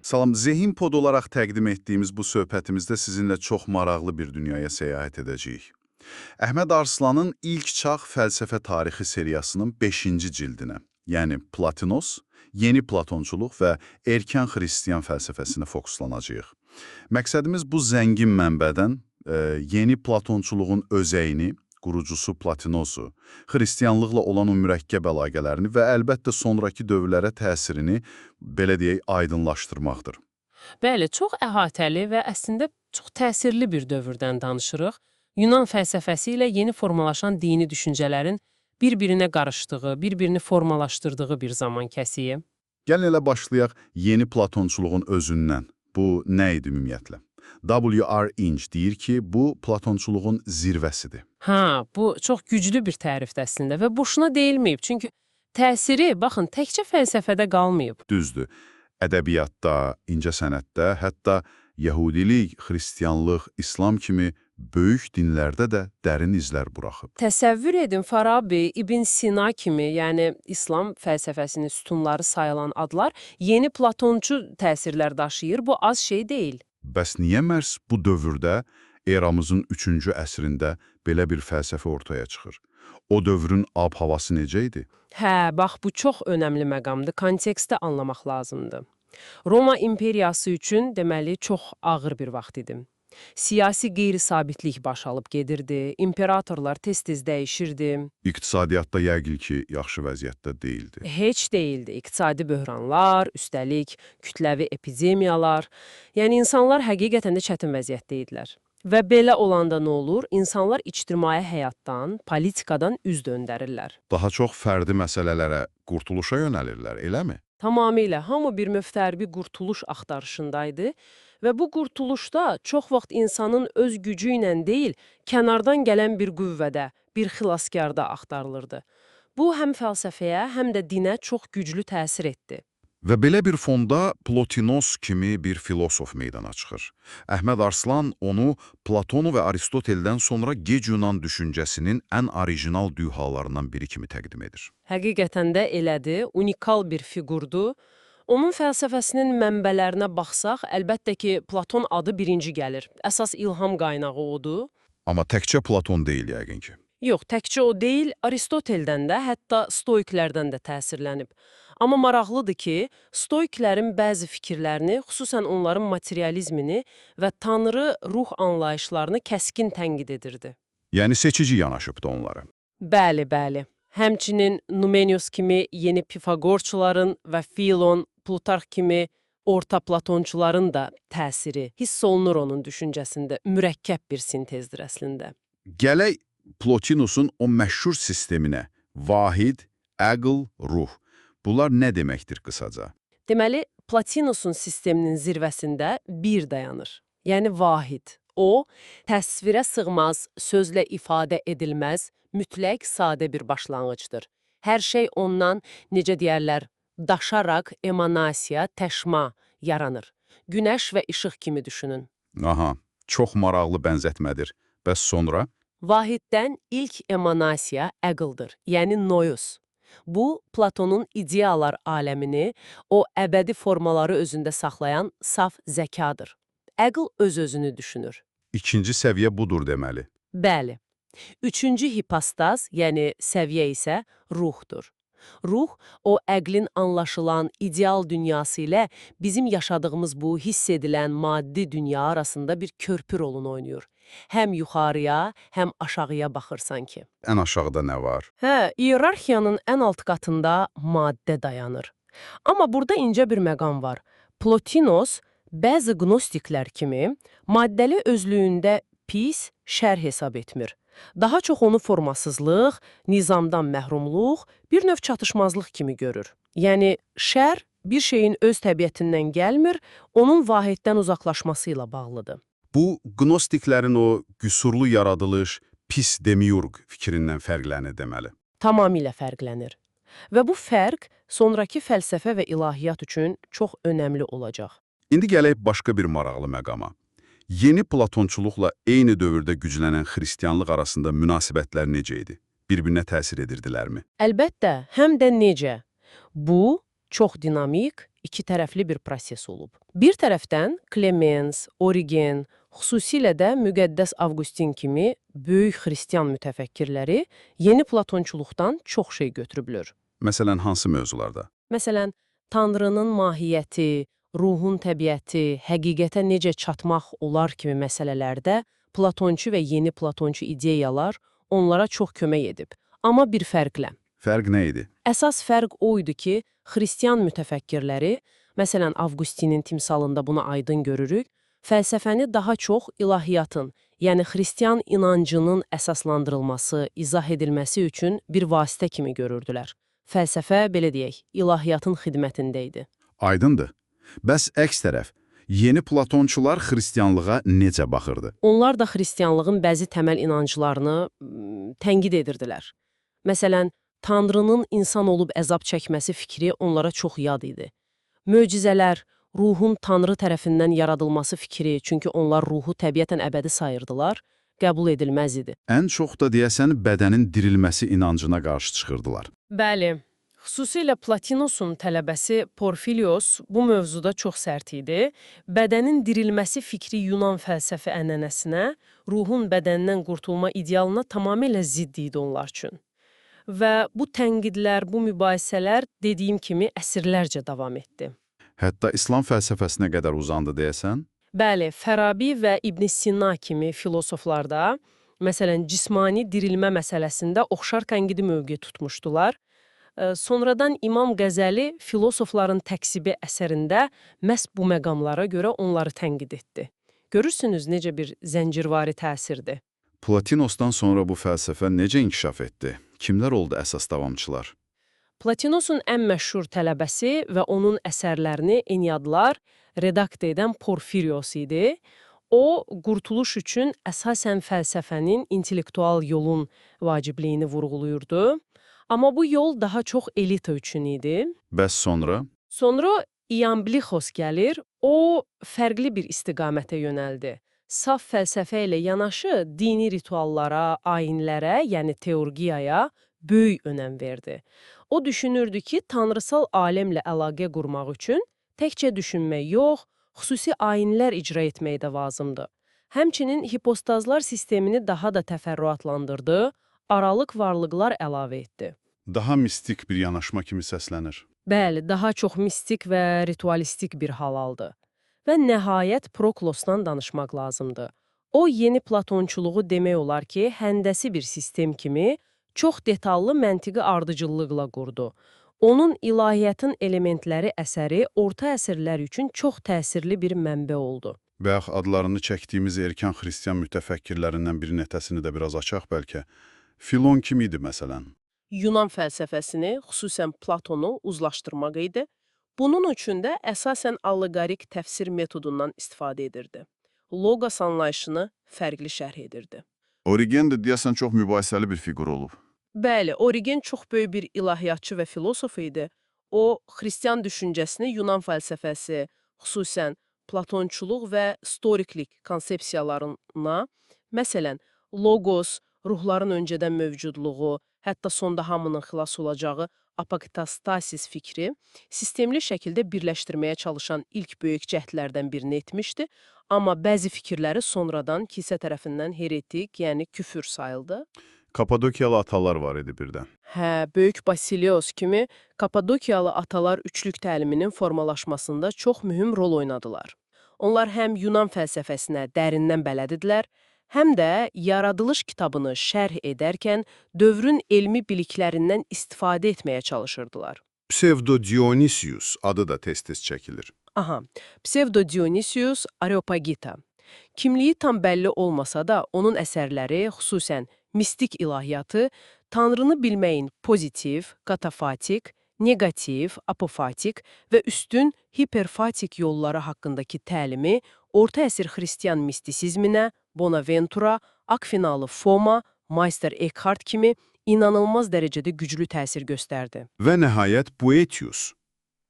Salam, Zehin Pod olaraq təqdim etdiyimiz bu söhbətimizdə sizinlə çox maraqlı bir dünyaya səyahət edəcəyik. Əhməd Arslanın İlk Çağ Fəlsəfə Tarixi seriyasının 5-ci cildinə, yəni Platinos, Yeni Platonçuluq və Erkən Xristiyan fəlsəfəsinə fokuslanacağıq. Məqsədimiz bu zəngin mənbədən yeni Platonçuluğun özəyini, qurucusu Platinosu, xristiyanlıqla olan o mürəkkəb əlaqələrini və əlbəttə sonraki dövrlərə təsirini, belə deyək, aydınlaşdırmaqdır. Bəli, çox əhatəli və əslində çox təsirli bir dövrdən danışırıq. Yunan fəlsəfəsi ilə yeni formalaşan dini düşüncələrin bir-birinə qarışdığı, bir-birini formalaşdırdığı bir zaman kəsiyi. Gəlin elə başlayaq yeni Platonçuluğun özündən. Bu nə idi ümumiyyətlə? W.R. Inge deyir ki, bu Platonçuluğun zirvəsidir. Bu çox güclü bir tərifdir əslində və boşuna deyilməyib. Çünki təsiri, baxın, təkcə fəlsəfədə qalmayıb. Düzdür. Ədəbiyyatda, incəsənətdə, hətta Yəhudilik, Xristiyanlıq, İslam kimi böyük dinlərdə də dərin izlər buraxıb. Təsəvvür edin, Farabi, İbn Sina kimi, yəni İslam fəlsəfəsinin sütunları sayılan adlar yeni Platoncu təsirlər daşıyır. Bu az şey deyil. Bəs niyə məhz bu dövrdə, eramızın 3-cü əsrində belə bir fəlsəfə ortaya çıxır? O dövrün ab-havası necə idi? Bax, bu çox önəmli məqamdır. Kontekstdə anlamaq lazımdır. Roma imperiyası üçün, deməli, çox ağır bir vaxt idi. Siyasi qeyri-sabitlik baş alıb gedirdi, imperatorlar tez-tez dəyişirdi. İqtisadiyyatda yəqin ki, yaxşı vəziyyətdə deyildi. Heç değildi. İqtisadi böhranlar, üstəlik kütləvi epidemiyalar. Yəni, insanlar həqiqətən də çətin vəziyyətdə idilər. Və belə olanda nə olur? İnsanlar ictimai həyatdan, politikadan üz döndərirlər. Daha çox fərdi məsələlərə, qurtuluşa yönəlirlər, eləmi? Tamamilə hamı bir müftərbi qurtuluş axtarışındaydı və bu qurtuluşda çox vaxt insanın öz gücü ilə deyil, kənardan gələn bir qüvvədə, bir xilaskarda axtarılırdı. Bu həm fəlsəfəyə, həm də dinə çox güclü təsir etdi. Və belə bir fonda Plotinos kimi bir filosof meydana çıxır. Əhməd Arslan onu Platonu və Aristoteldən sonra gec Yunan düşüncəsinin ən orijinal dühalarından biri kimi təqdim edir. Həqiqətən də elədi, unikal bir fiqurdur. Onun fəlsəfəsinin mənbələrinə baxsaq, əlbəttə ki, Platon adı birinci gəlir. Əsas ilham qaynağı odur. Amma təkcə Platon deyil yəqin ki. Yox, təkcə o deyil, Aristoteldən də, hətta stoiklərdən də təsirlənib. Amma maraqlıdır ki, stoiklərin bəzi fikirlərini, xüsusən onların materializmini və tanrı ruh anlayışlarını kəskin tənqid edirdi. Yəni seçici yanaşıbdı onlara. Bəli. Həmçinin Numenius kimi yeni Pifagorçuların və Filon, Plutarx kimi orta Platonçuların da təsiri hiss olunur onun düşüncəsində. Mürəkkəb bir sintezdir əslində. Gələk Plotinos'un o məşhur sisteminə, vahid, əql, ruh. Bunlar nə deməkdir qısaca? Deməli, Platinos'un sisteminin zirvəsində bir dayanır. Yəni vahid. O, təsvirə sığmaz, sözlə ifadə edilməz, mütləq sadə bir başlanğıcdır. Hər şey ondan, necə deyərlər, daşaraq emanasiya, təşma yaranır. Günəş və işıq kimi düşünün. Aha, çox maraqlı bənzətmədir. Bəs sonra? Vahiddən ilk emanasiya əqldır, yəni nous. Bu, Platonun ideyalar aləmini, o əbədi formaları özündə saxlayan saf zəkadır. Əql öz-özünü düşünür. İkinci səviyyə budur deməli. Bəli. Üçüncü hipostaz, yəni səviyyə isə ruhdur. Ruh, o əqlin anlaşılan ideal dünyası ilə bizim yaşadığımız bu hiss edilən maddi dünya arasında bir körpü rolunu oynayır. Həm yuxarıya, həm aşağıya baxır sanki. Ən aşağıda nə var? İerarxiyanın ən alt qatında maddə dayanır. Amma burada incə bir məqam var. Plotinos, bəzi gnostiklər kimi, maddəli özlüyündə pis, şər hesab etmir. Daha çox onu formasızlıq, nizamdan məhrumluq, bir növ çatışmazlıq kimi görür. Yəni, şər bir şeyin öz təbiətindən gəlmir, onun vahiddən uzaqlaşması ilə bağlıdır. Bu, gnostiklərin o qüsurlu yaradılış, pis demiurg fikrindən fərqlənir deməli. Tamamilə fərqlənir. Və bu fərq sonraki fəlsəfə və ilahiyyat üçün çox önəmli olacaq. İndi gələk başqa bir maraqlı məqama. Yeni Platonçuluqla eyni dövrdə güclənən xristiyanlıq arasında münasibətlər necə idi? Bir-birinə təsir edirdilərmi? Əlbəttə, həm də necə. Bu, çox dinamik, iki tərəfli bir proses olub. Bir tərəfdən Clemens, Origen, xüsusilə də Müqəddəs Avqustin kimi böyük xristian mütəfəkkirləri yeni platonçuluqdan çox şey götürüblər. Məsələn, hansı mövzularda? Məsələn, Tanrının mahiyyəti, ruhun təbiəti, həqiqətə necə çatmaq olar kimi məsələlərdə platonçu və yeni platonçu ideyalar onlara çox kömək edib. Amma bir fərqlə. Fərq nə idi? Əsas fərq o idi ki, xristian mütəfəkkirləri, məsələn, Avqustinin timsalında bunu aydın görürük, fəlsəfəni daha çox ilahiyyatın, yəni xristian inancının əsaslandırılması, izah edilməsi üçün bir vasitə kimi görürdülər. Fəlsəfə, belə deyək, ilahiyyatın xidmətində idi. Aydındır. Bəs əks tərəf, yeni platonçular xristianlığa necə baxırdı? Onlar da xristianlığın bəzi təməl inanclarını tənqid edirdilər. Məsələn, Tanrının insan olub əzab çəkməsi fikri onlara çox yad idi. Möcüzələr, ruhun Tanrı tərəfindən yaradılması fikri, çünki onlar ruhu təbiətən əbədi sayırdılar, qəbul edilməz idi. Ən çox da deyəsən bədənin dirilməsi inancına qarşı çıxırdılar. Bəli, xüsusilə Platonosun tələbəsi Porfilios bu mövzuda çox sərt idi. Bədənin dirilməsi fikri Yunan fəlsəfi ənənəsinə, ruhun bədəndən qurtulma idealına tamamilə zidd idi onlar üçün. Və bu tənqidlər, bu mübahisələr dediyim kimi əsrlərcə davam etdi. Hətta İslam fəlsəfəsinə qədər uzandı deyəsən? Bəli, Fərabi və İbn Sina kimi filosoflarda, məsələn, cismani dirilmə məsələsində oxşar tənqidi mövqe tutmuşdular. Sonradan İmam Qəzəli filosofların təksibi əsərində məhz bu məqamlara görə onları tənqid etdi. Görürsünüz necə bir zəncirvari təsirdir. Platonosdan sonra bu fəlsəfə necə inkişaf etdi? Kimlər oldu əsas davamçılar? Platonosun ən məşhur tələbəsi və onun əsərlərini Eniyadlar redakt edən Porfirios idi. O, qurtuluş üçün əsasən fəlsəfənin, intellektual yolun vacibliyini vurğuluyurdu. Amma bu yol daha çox elita üçün idi. Bəs sonra? Sonra İamblixos gəlir, o fərqli bir istiqamətə yönəldi. Saf fəlsəfə ilə yanaşı dini rituallara, ayinlərə, yəni teurgiyaya böyük önəm verdi. O düşünürdü ki, tanrısal aləmlə əlaqə qurmaq üçün təkcə düşünmək yox, xüsusi ayinlər icra etmək də lazımdır. Həmçinin hipostazlar sistemini daha da təfərrüatlandırdı, aralıq varlıqlar əlavə etdi. Daha mistik bir yanaşma kimi səslənir. Bəli, daha çox mistik və ritualistik bir hal aldı. Və nəhayət Proklosdan danışmaq lazımdır. O, yeni platonçuluğu demək olar ki, həndəsi bir sistem kimi çox detallı məntiqi ardıcıllıqla qurdu. Onun ilahiyyatın elementləri əsəri orta əsrlər üçün çox təsirli bir mənbə oldu. Bayaq adlarını çəkdiyimiz erkən xristian mütəfəkkirlərindən bir netəsini də biraz açaq bəlkə. Filon kim idi məsələn? Yunan fəlsəfəsini, xüsusən Platonu uzlaşdırmaq idi. Bunun üçün də əsasən allegorik təfsir metodundan istifadə edirdi. Logos anlayışını fərqli şərh edirdi. Origen də deyəsən çox mübahisəli bir fiqur olub. Bəli, Origen çox böyük bir ilahiyyatçı və filosof idi. O, xristian düşüncəsini Yunan fəlsəfəsi, xüsusən platonçuluq və storiklik konsepsiyalarına, məsələn, logos, ruhların öncədən mövcudluğu, hətta sonda hamının xilas olacağı apokatastasis fikri sistemli şəkildə birləşdirməyə çalışan ilk böyük cəhdlərdən birini etmişdi, amma bəzi fikirləri sonradan kilsə tərəfindən heretik, yəni küfür sayıldı. Kapadokiyalı atalar var idi birdən. Hə, böyük Basilios kimi Kapadokiyalı atalar üçlük təliminin formalaşmasında çox mühüm rol oynadılar. Onlar həm Yunan fəlsəfəsinə dərindən bələdidilər, həm də yaradılış kitabını şərh edərkən dövrün elmi biliklərindən istifadə etməyə çalışırdılar. Psevdo-Dionysius adı da tez-tez çəkilir. Aha, Psevdo-Dionysius Areopagita. Kimliyi tam bəlli olmasa da, onun əsərləri, xüsusən mistik ilahiyyatı, Tanrını bilməyin pozitiv, katafatik, negativ, apofatik və üstün hiperfatik yolları haqqındakı təlimi orta əsr xristian mistisizminə, Bonaventura, Akvinalı Foma, Meister Eckhart kimi inanılmaz dərəcədə güclü təsir göstərdi. Və nəhayət Boetius,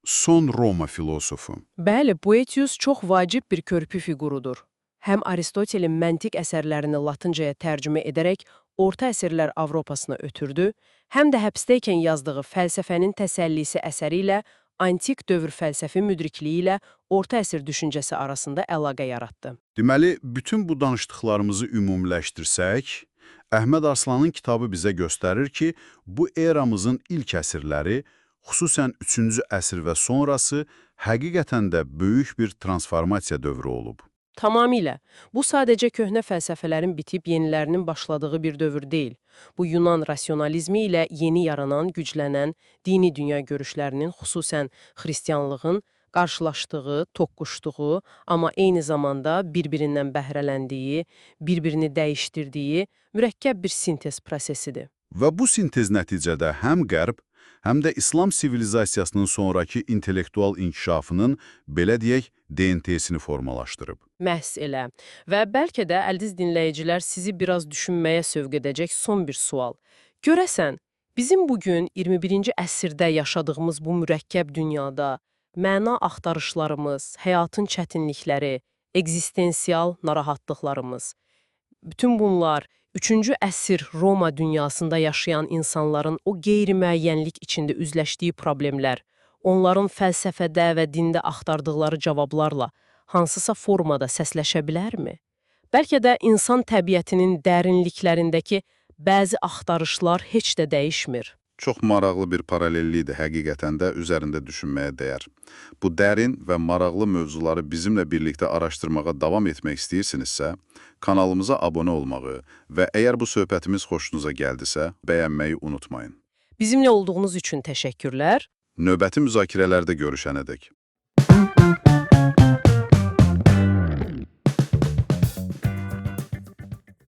son Roma filosofu. Bəli, Boetius çox vacib bir körpü figurudur. Həm Aristotelin məntiq əsərlərini latıncaya tərcümə edərək orta əsrlər Avropasına ötürdü, həm də həbsdəykən yazdığı fəlsəfənin təsəllisi əsəri ilə antik dövr fəlsəfi müdrikliyi ilə orta əsr düşüncəsi arasında əlaqə yaratdı. Deməli, bütün bu danışdıqlarımızı ümumiləşdirsək, Əhməd Arslanın kitabı bizə göstərir ki, bu eramızın ilk əsrləri, xüsusən 3-cü əsr və sonrası həqiqətən də böyük bir transformasiya dövrü olub. Tamamilə. Bu sadəcə köhnə fəlsəfələrin bitib yenilərinin başladığı bir dövr deyil. Bu Yunan rasionalizmi ilə yeni yaranan, güclənən dini dünya görüşlərinin, xüsusən xristianlığın qarşılaşdığı, toqquşduğu, amma eyni zamanda bir-birindən bəhrələndiyi, bir-birini dəyişdirdiyi mürəkkəb bir sintez prosesidir. Və bu sintez nəticədə həm Qərb, həm də İslam sivilizasiyasının sonraki intellektual inkişafının, belə deyək, DNT-sini formalaşdırıb. Məhz elə. Və bəlkə də əldiz dinləyicilər sizi biraz düşünməyə sövq edəcək son bir sual. Görəsən, bizim bugün 21-ci əsrdə yaşadığımız bu mürəkkəb dünyada məna axtarışlarımız, həyatın çətinlikləri, ekzistensial narahatlıqlarımız, bütün bunlar 3-cü əsr Roma dünyasında yaşayan insanların o qeyri-müəyyənlik içində üzləşdiyi problemlər, onların fəlsəfədə və dində axtardıqları cavablarla hansısa formada səsləşə bilərmi? Bəlkə də insan təbiətinin dərinliklərindəki bəzi axtarışlar heç də dəyişmir. Çox maraqlı bir paralellikdir, həqiqətən də üzərində düşünməyə dəyər. Bu dərin və maraqlı mövzuları bizimlə birlikdə araşdırmağa davam etmək istəyirsinizsə, kanalımıza abunə olmağı və əgər bu söhbətimiz xoşunuza gəldisə, bəyənməyi unutmayın. Bizimlə olduğunuz üçün təşəkkürlər. Növbəti müzakirələrdə görüşənədək.